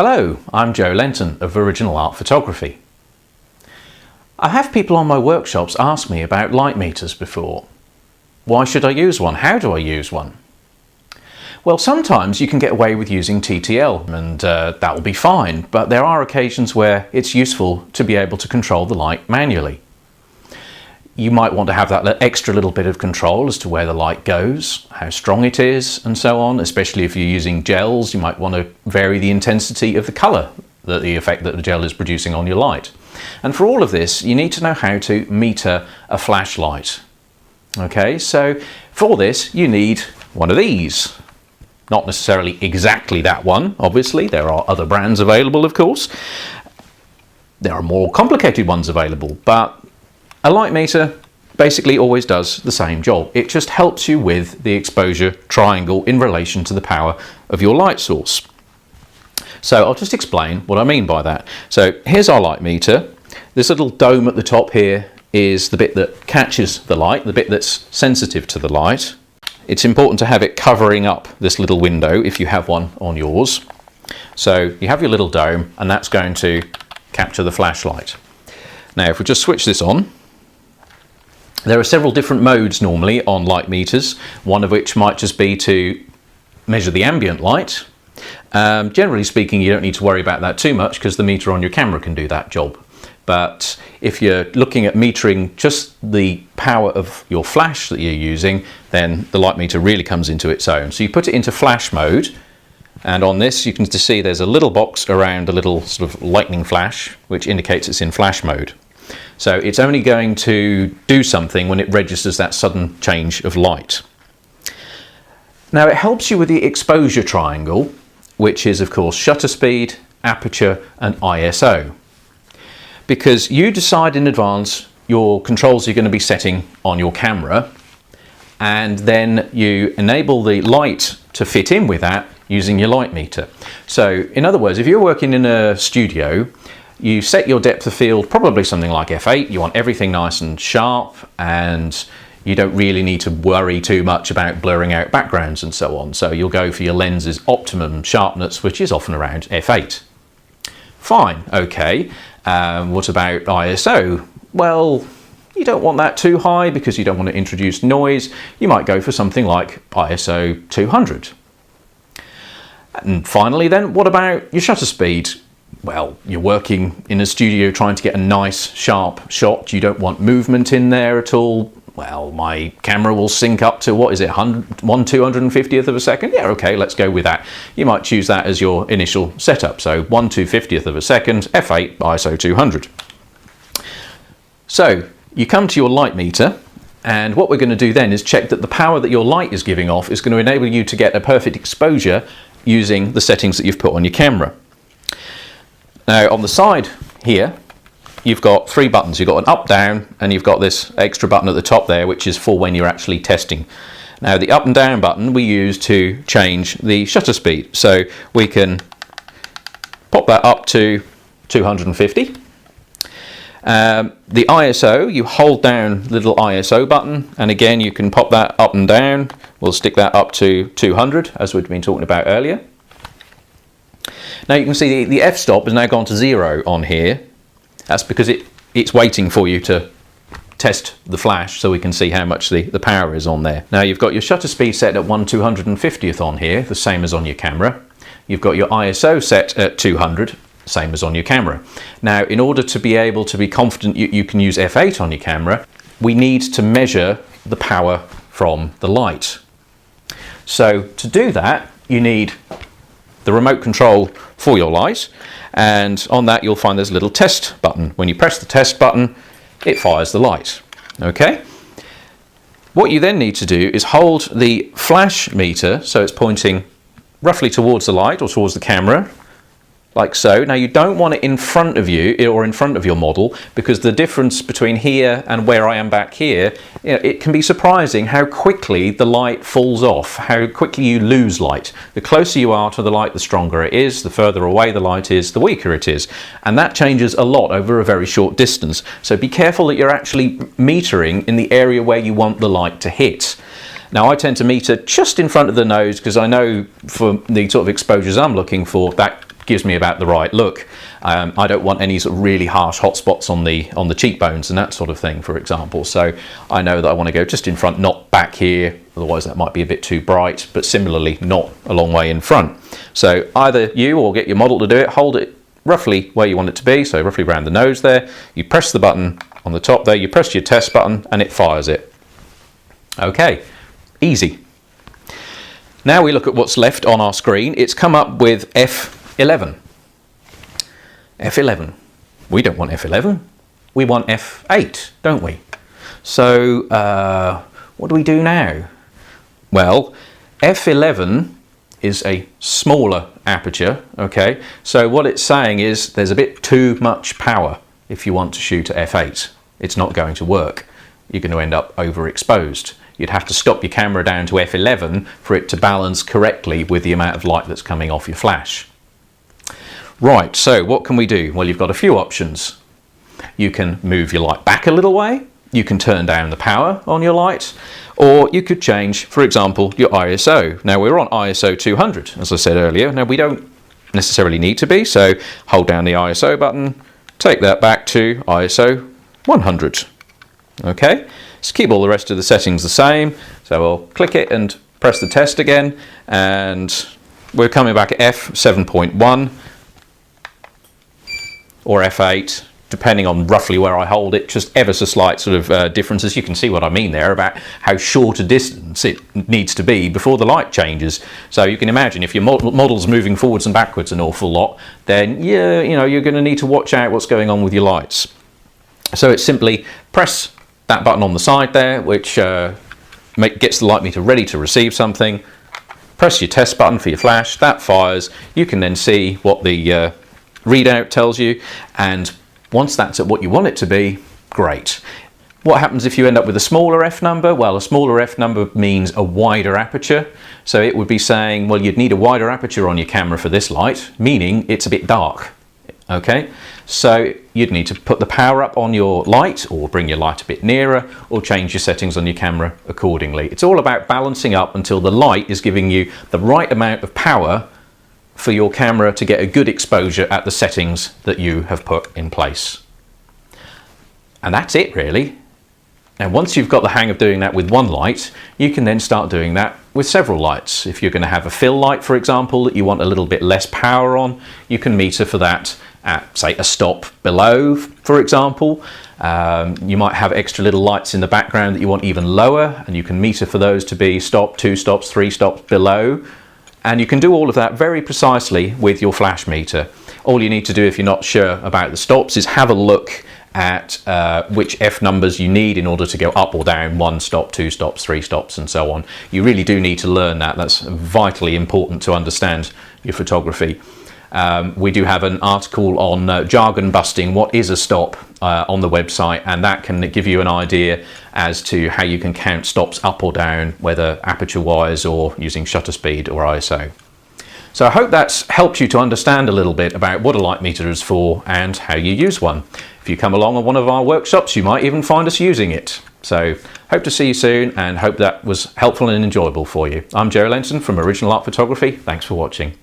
Hello, I'm Joe Lenton of Original Art Photography. I have people on my workshops ask me about light meters before. Why should I use one? How do I use one? Well, sometimes you can get away with using TTL and that will be fine, but there are occasions where it's useful to be able to control the light manually. You might want to have that extra little bit of control as to where the light goes, how strong it is, and so on. Especially if you're using gels, you might want to vary the intensity of the colour, the effect that the gel is producing on your light. And for all of this, you need to know how to meter a flashlight. Okay, so for this, you need one of these. Not necessarily exactly that one, obviously. There are other brands available, of course. There are more complicated ones available, but a light meter basically always does the same job. It just helps you with the exposure triangle in relation to the power of your light source. So I'll just explain what I mean by that. So here's our light meter. This little dome at the top here is the bit that catches the light, the bit that's sensitive to the light. It's important to have it covering up this little window if you have one on yours. So you have your little dome and that's going to capture the flashlight. Now if we just switch this on, there are several different modes normally on light meters, one of which might just be to measure the ambient light. Generally speaking, you don't need to worry about that too much because the meter on your camera can do that job. But if you're looking at metering just the power of your flash that you're using, then the light meter really comes into its own. So you put it into flash mode, and on this you can see there's a little box around a little sort of lightning flash which indicates it's in flash mode. So it's only going to do something when it registers that sudden change of light. Now it helps you with the exposure triangle, which is of course shutter speed, aperture and ISO. Because you decide in advance your controls you're going to be setting on your camera, and then you enable the light to fit in with that using your light meter. So in other words, if you're working in a studio, you set your depth of field, probably something like f8. You want everything nice and sharp, and you don't really need to worry too much about blurring out backgrounds and so on. So you'll go for your lens's optimum sharpness, which is often around f8. Fine, okay. What about ISO? Well, you don't want that too high because you don't want to introduce noise. You might go for something like ISO 200. And finally then, what about your shutter speed? Well, you're working in a studio trying to get a nice sharp shot. You don't want movement in there at all. Well, my camera will sync up to, what is it, 1/250th of a second? Yeah, okay, let's go with that. You might choose that as your initial setup. So 1/250th of a second, f8, ISO 200. So you come to your light meter, and what we're going to do then is check that the power that your light is giving off is going to enable you to get a perfect exposure using the settings that you've put on your camera. Now on the side here, you've got three buttons. You've got an up, down, and you've got this extra button at the top there, which is for when you're actually testing. Now the up and down button we use to change the shutter speed. So we can pop that up to 250. The ISO, you hold down the little ISO button, and again you can pop that up and down. We'll stick that up to 200, as we've been talking about earlier. Now you can see the f-stop has now gone to 0 on here. That's because it's waiting for you to test the flash so we can see how much the power is on there. Now you've got your shutter speed set at 1/250th on here, the same as on your camera. You've got your ISO set at 200, same as on your camera. Now in order to be able to be confident you can use f8 on your camera, we need to measure the power from the light. So to do that, you need the remote control for your light, and on that you'll find there's a little test button. When you press the test button, it fires the light. Okay? What you then need to do is hold the flash meter so it's pointing roughly towards the light or towards the camera, like so. Now you don't want it in front of you or in front of your model, because the difference between here and where I am back here, it can be surprising how quickly the light falls off, how quickly you lose light. The closer you are to the light, the stronger it is. The further away the light is, the weaker it is. And that changes a lot over a very short distance. So be careful that you're actually metering in the area where you want the light to hit. Now I tend to meter just in front of the nose because I know for the sort of exposures I'm looking for, that gives me about the right look. I don't want any sort of really harsh hot spots on the cheekbones and that sort of thing, for example. So I know that I want to go just in front, not back here, otherwise that might be a bit too bright, but similarly not a long way in front. So either you or get your model to do it, hold it roughly where you want it to be, so roughly around the nose there. You press the button on the top there, you press your test button and it fires it. Okay, easy. Now we look at what's left on our screen. It's come up with F11. F11. We don't want F11. We want F8, don't we? So what do we do now? Well, F11 is a smaller aperture, okay? So what it's saying is there's a bit too much power if you want to shoot at F8. It's not going to work. You're going to end up overexposed. You'd have to stop your camera down to F11 for it to balance correctly with the amount of light that's coming off your flash. Right, so what can we do? Well, you've got a few options. You can move your light back a little way, you can turn down the power on your light, or you could change, for example, your ISO. Now we're on ISO 200, as I said earlier. Now we don't necessarily need to be, so hold down the ISO button, take that back to ISO 100. Okay, so keep all the rest of the settings the same. So we'll click it and press the test again, and we're coming back at f7.1 or f8, depending on roughly where I hold it, just ever so slight sort of differences. You can see what I mean there about how short a distance it needs to be before the light changes. So you can imagine if your model's moving forwards and backwards an awful lot, then yeah, you know, you're going to need to watch out what's going on with your lights. So it's simply press that button on the side there, which gets the light meter ready to receive something. Press your test button for your flash, that fires. You can then see what the readout tells you, and once that's at what you want it to be, great. What happens if you end up with a smaller f number? Well, a smaller f number means a wider aperture. So it would be saying, well, you'd need a wider aperture on your camera for this light, meaning it's a bit dark. Okay, so you'd need to put the power up on your light, or bring your light a bit nearer, or change your settings on your camera accordingly. It's all about balancing up until the light is giving you the right amount of power for your camera to get a good exposure at the settings that you have put in place. And that's it really. Now once you've got the hang of doing that with one light, you can then start doing that with several lights. If you're going to have a fill light, for example, that you want a little bit less power on, you can meter for that at, say, a stop below, for example. You might have extra little lights in the background that you want even lower, and you can meter for those to be stop, 2 stops, 3 stops below. And you can do all of that very precisely with your flash meter. All you need to do if you're not sure about the stops is have a look at which F numbers you need in order to go up or down, 1 stop, 2 stops, 3 stops, and so on. You really do need to learn that. That's vitally important to understand your photography. We do have an article on jargon busting, what is a stop, on the website, and that can give you an idea as to how you can count stops up or down, whether aperture wise or using shutter speed or ISO. So I hope that's helped you to understand a little bit about what a light meter is for and how you use one. If you come along on one of our workshops, you might even find us using it. So hope to see you soon, and hope that was helpful and enjoyable for you. I'm Joe Lenton from Original Art Photography. Thanks for watching.